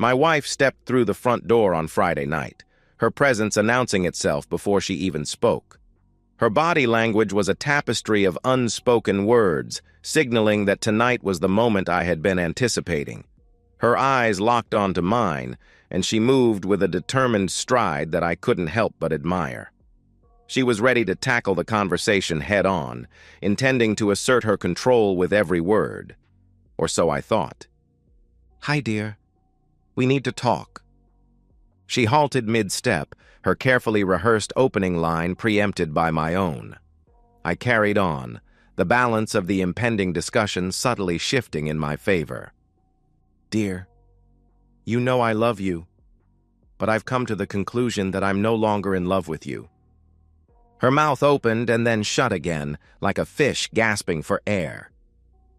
My wife stepped through the front door on Friday night, her presence announcing itself before she even spoke. Her body language was a tapestry of unspoken words, signaling that tonight was the moment I had been anticipating. Her eyes locked onto mine, and she moved with a determined stride that I couldn't help but admire. She was ready to tackle the conversation head-on, intending to assert her control with every word. Or so I thought. "Hi, dear. We need to talk." She halted mid-step, her carefully rehearsed opening line preempted by my own. I carried on, the balance of the impending discussion subtly shifting in my favor. "Dear, you know I love you, but I've come to the conclusion that I'm no longer in love with you." Her mouth opened and then shut again, like a fish gasping for air.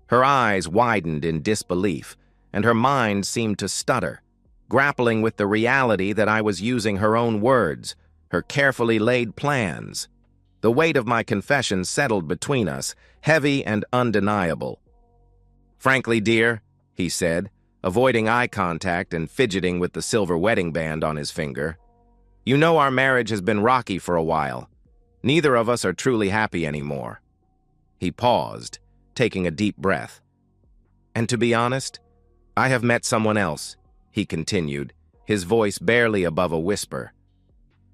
Her eyes widened in disbelief, and her mind seemed to stutter, grappling with the reality that I was using her own words, her carefully laid plans. The weight of my confession settled between us, heavy and undeniable. "Frankly, dear," he said, avoiding eye contact and fidgeting with the silver wedding band on his finger, "you know our marriage has been rocky for a while. Neither of us are truly happy anymore." He paused, taking a deep breath. "And to be honest, I have met someone else," he continued, his voice barely above a whisper.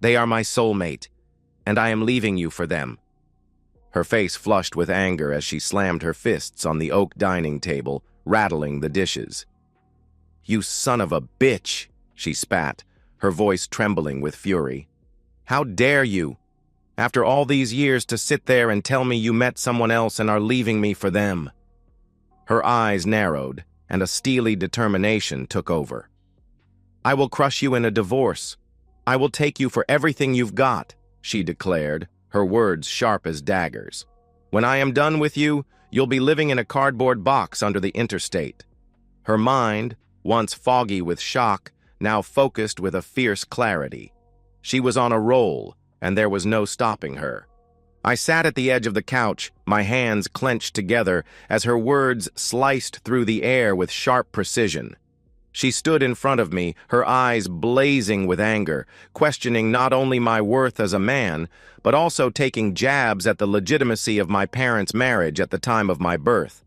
"They are my soulmate, and I am leaving you for them." Her face flushed with anger as she slammed her fists on the oak dining table, rattling the dishes. "You son of a bitch," she spat, her voice trembling with fury. "How dare you, after all these years, to sit there and tell me you met someone else and are leaving me for them?" Her eyes narrowed, and a steely determination took over. "I will crush you in a divorce. I will take you for everything you've got," she declared, her words sharp as daggers. "When I am done with you, you'll be living in a cardboard box under the interstate." Her mind, once foggy with shock, now focused with a fierce clarity. She was on a roll, and there was no stopping her. I sat at the edge of the couch, my hands clenched together as her words sliced through the air with sharp precision. She stood in front of me, her eyes blazing with anger, questioning not only my worth as a man, but also taking jabs at the legitimacy of my parents' marriage at the time of my birth.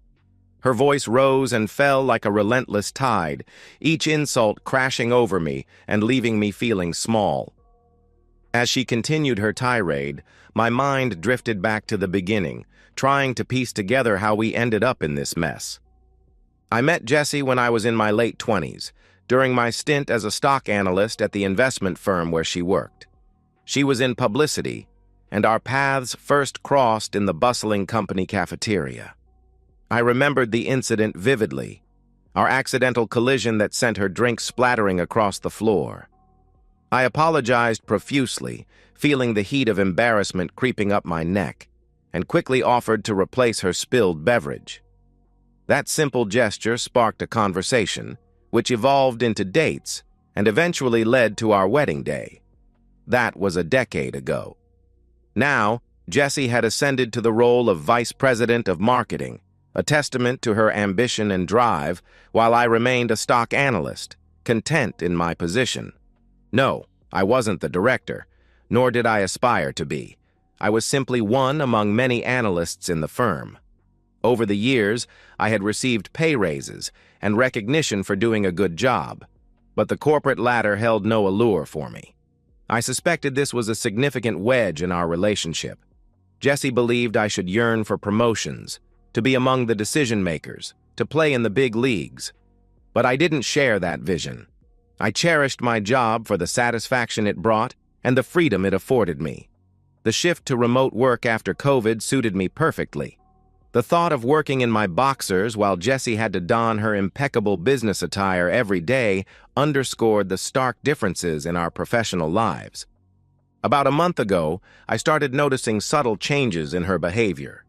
Her voice rose and fell like a relentless tide, each insult crashing over me and leaving me feeling small. As she continued her tirade, my mind drifted back to the beginning, trying to piece together how we ended up in this mess. I met Jessie when I was in my late 20s, during my stint as a stock analyst at the investment firm where she worked. She was in publicity, and our paths first crossed in the bustling company cafeteria. I remembered the incident vividly, our accidental collision that sent her drink splattering across the floor. I apologized profusely, feeling the heat of embarrassment creeping up my neck, and quickly offered to replace her spilled beverage. That simple gesture sparked a conversation, which evolved into dates and eventually led to our wedding day. That was a decade ago. Now, Jessie had ascended to the role of Vice President of Marketing, a testament to her ambition and drive, while I remained a stock analyst, content in my position. No, I wasn't the director, nor did I aspire to be. I was simply one among many analysts in the firm. Over the years, I had received pay raises and recognition for doing a good job, but the corporate ladder held no allure for me. I suspected this was a significant wedge in our relationship. Jessie believed I should yearn for promotions, to be among the decision-makers, to play in the big leagues. But I didn't share that vision. I cherished my job for the satisfaction it brought and the freedom it afforded me. The shift to remote work after COVID suited me perfectly. The thought of working in my boxers while Jessie had to don her impeccable business attire every day underscored the stark differences in our professional lives. About a month ago, I started noticing subtle changes in her behavior.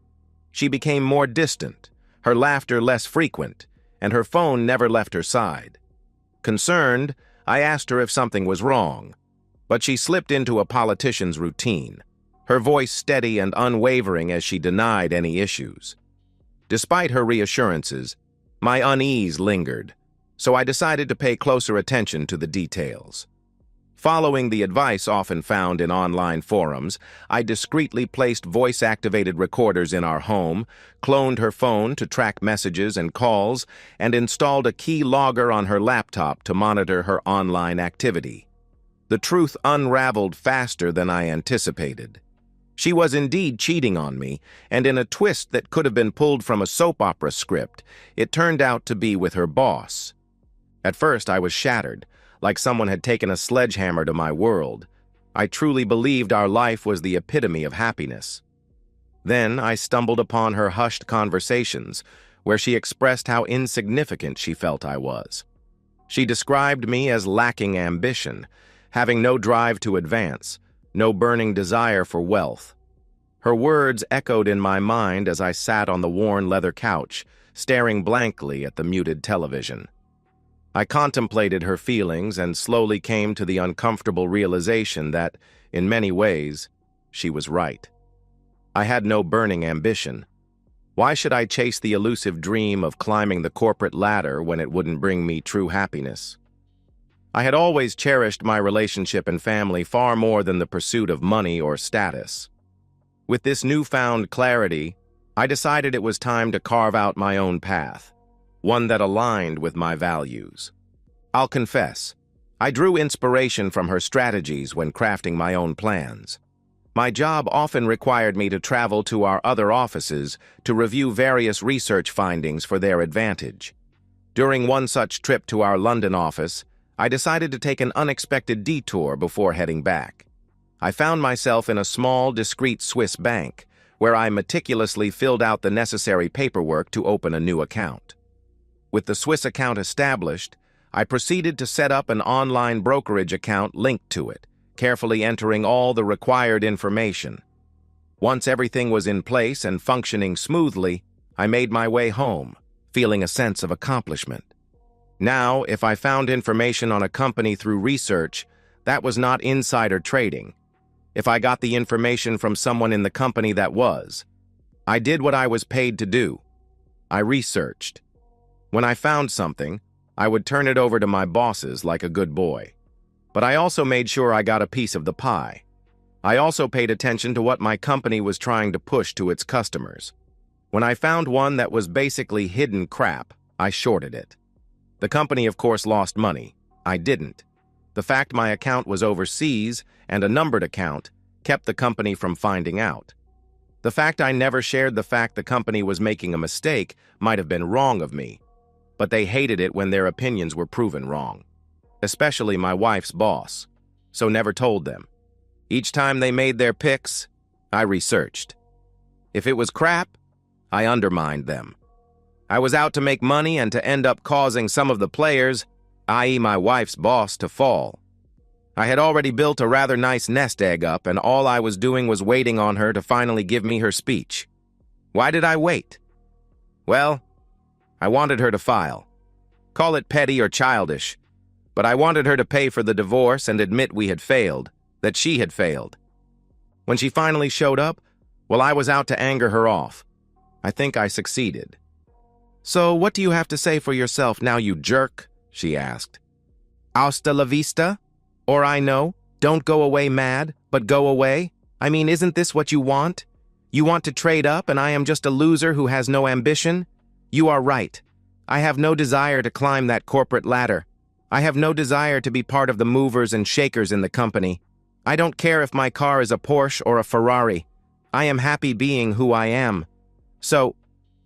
She became more distant, her laughter less frequent, and her phone never left her side. Concerned, I asked her if something was wrong, but she slipped into a politician's routine, her voice steady and unwavering as she denied any issues. Despite her reassurances, my unease lingered. so I decided to pay closer attention to the details. Following the advice often found in online forums, I discreetly placed voice-activated recorders in our home, cloned her phone to track messages and calls, and installed a key logger on her laptop to monitor her online activity. The truth unraveled faster than I anticipated. She was indeed cheating on me, and in a twist that could have been pulled from a soap opera script, it turned out to be with her boss. At first, I was shattered, like someone had taken a sledgehammer to my world. I truly believed our life was the epitome of happiness. Then I stumbled upon her hushed conversations, where she expressed how insignificant she felt I was. She described me as lacking ambition, having no drive to advance, no burning desire for wealth. Her words echoed in my mind as I sat on the worn leather couch, staring blankly at the muted television. I contemplated her feelings and slowly came to the uncomfortable realization that, in many ways, she was right. I had no burning ambition. Why should I chase the elusive dream of climbing the corporate ladder when it wouldn't bring me true happiness? I had always cherished my relationship and family far more than the pursuit of money or status. With this newfound clarity, I decided it was time to carve out my own path, one that aligned with my values. I'll confess, I drew inspiration from her strategies when crafting my own plans. My job often required me to travel to our other offices to review various research findings for their advantage. During one such trip to our London office, I decided to take an unexpected detour before heading back. I found myself in a small, discreet Swiss bank, where I meticulously filled out the necessary paperwork to open a new account. With the Swiss account established, I proceeded to set up an online brokerage account linked to it, carefully entering all the required information. Once everything was in place and functioning smoothly, I made my way home, feeling a sense of accomplishment. Now, if I found information on a company through research, that was not insider trading. If I got the information from someone in the company, that was. I did what I was paid to do. I researched. When I found something, I would turn it over to my bosses like a good boy. But I also made sure I got a piece of the pie. I also paid attention to what my company was trying to push to its customers. When I found one that was basically hidden crap, I shorted it. The company, of course, lost money. I didn't. The fact my account was overseas and a numbered account kept the company from finding out. The fact I never shared the fact the company was making a mistake might have been wrong of me, but they hated it when their opinions were proven wrong. Especially my wife's boss, so never told them. Each time they made their picks, I researched. If it was crap, I undermined them. I was out to make money and to end up causing some of the players, i.e. my wife's boss, to fall. I had already built a rather nice nest egg up, and all I was doing was waiting on her to finally give me her speech. Why did I wait? Well, I wanted her to file. Call it petty or childish, but I wanted her to pay for the divorce and admit we had failed, that she had failed. When she finally showed up, well, I was out to anger her off. I think I succeeded. "So what do you have to say for yourself now, you jerk?" she asked. "Hasta la vista? Or I know, don't go away mad, but go away? I mean, isn't this what you want? You want to trade up and I am just a loser who has no ambition? You are right. I have no desire to climb that corporate ladder. I have no desire to be part of the movers and shakers in the company. I don't care if my car is a Porsche or a Ferrari. I am happy being who I am. So,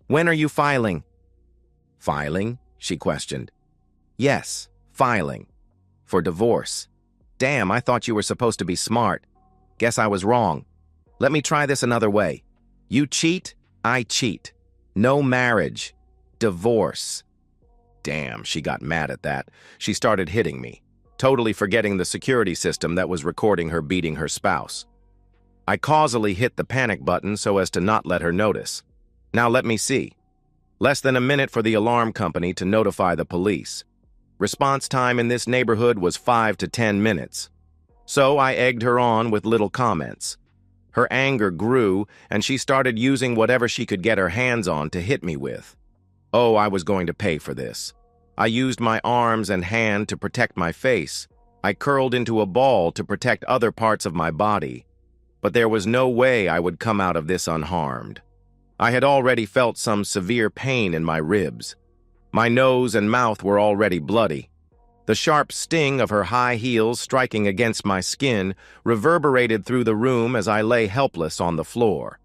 when are you filing?" "Filing?" she questioned. "Yes, filing. For divorce. Damn, I thought you were supposed to be smart. Guess I was wrong. Let me try this another way. You cheat, I cheat. No marriage. Divorce." Damn, she got mad at that. She started hitting me, totally forgetting the security system that was recording her beating her spouse. I causally hit the panic button so as to not let her notice. Now let me see. Less than a minute for the alarm company to notify the police. Response time in this neighborhood was 5 to 10 minutes. So I egged her on with little comments. Her anger grew, and she started using whatever she could get her hands on to hit me with. Oh, I was going to pay for this. I used my arms and hand to protect my face. I curled into a ball to protect other parts of my body. But there was no way I would come out of this unharmed. I had already felt some severe pain in my ribs. My nose and mouth were already bloody. The sharp sting of her high heels striking against my skin reverberated through the room as I lay helpless on the floor.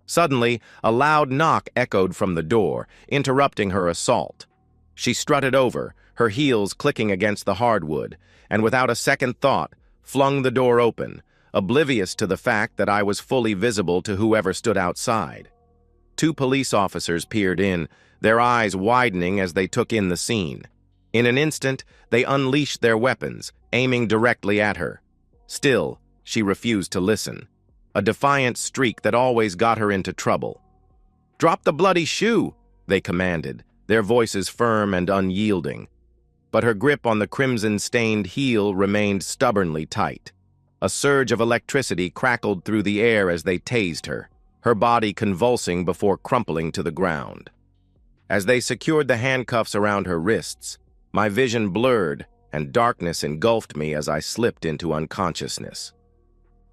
Suddenly, a loud knock echoed from the door, interrupting her assault. She strutted over, her heels clicking against the hardwood, and without a second thought, flung the door open, oblivious to the fact that I was fully visible to whoever stood outside. 2 police officers peered in, their eyes widening as they took in the scene. In an instant, they unleashed their weapons, aiming directly at her. Still, she refused to listen, a defiant streak that always got her into trouble. "Drop the bloody shoe," they commanded, their voices firm and unyielding. But her grip on the crimson-stained heel remained stubbornly tight. A surge of electricity crackled through the air as they tased her body convulsing before crumpling to the ground. As they secured the handcuffs around her wrists, my vision blurred and darkness engulfed me as I slipped into unconsciousness.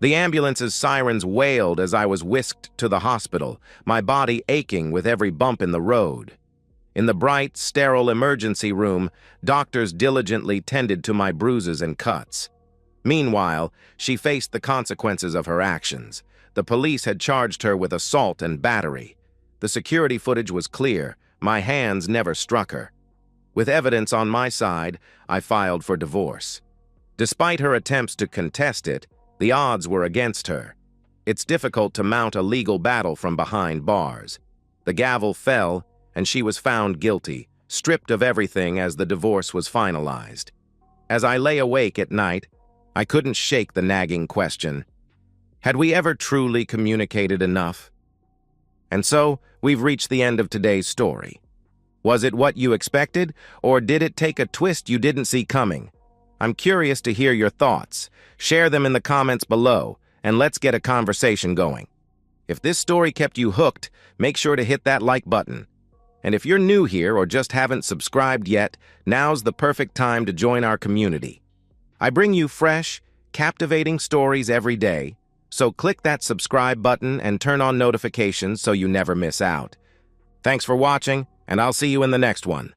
The ambulance's sirens wailed as I was whisked to the hospital, my body aching with every bump in the road. In the bright, sterile emergency room, doctors diligently tended to my bruises and cuts. Meanwhile, she faced the consequences of her actions. The police had charged her with assault and battery. The security footage was clear. My hands never struck her. With evidence on my side, I filed for divorce. Despite her attempts to contest it, the odds were against her. It's difficult to mount a legal battle from behind bars. The gavel fell, and she was found guilty, stripped of everything as the divorce was finalized. As I lay awake at night, I couldn't shake the nagging question: had we ever truly communicated enough? And so, we've reached the end of today's story. Was it what you expected, or did it take a twist you didn't see coming? I'm curious to hear your thoughts. Share them in the comments below, and let's get a conversation going. If this story kept you hooked, make sure to hit that like button. And if you're new here or just haven't subscribed yet, now's the perfect time to join our community. I bring you fresh, captivating stories every day, so click that subscribe button and turn on notifications so you never miss out. Thanks for watching, and I'll see you in the next one.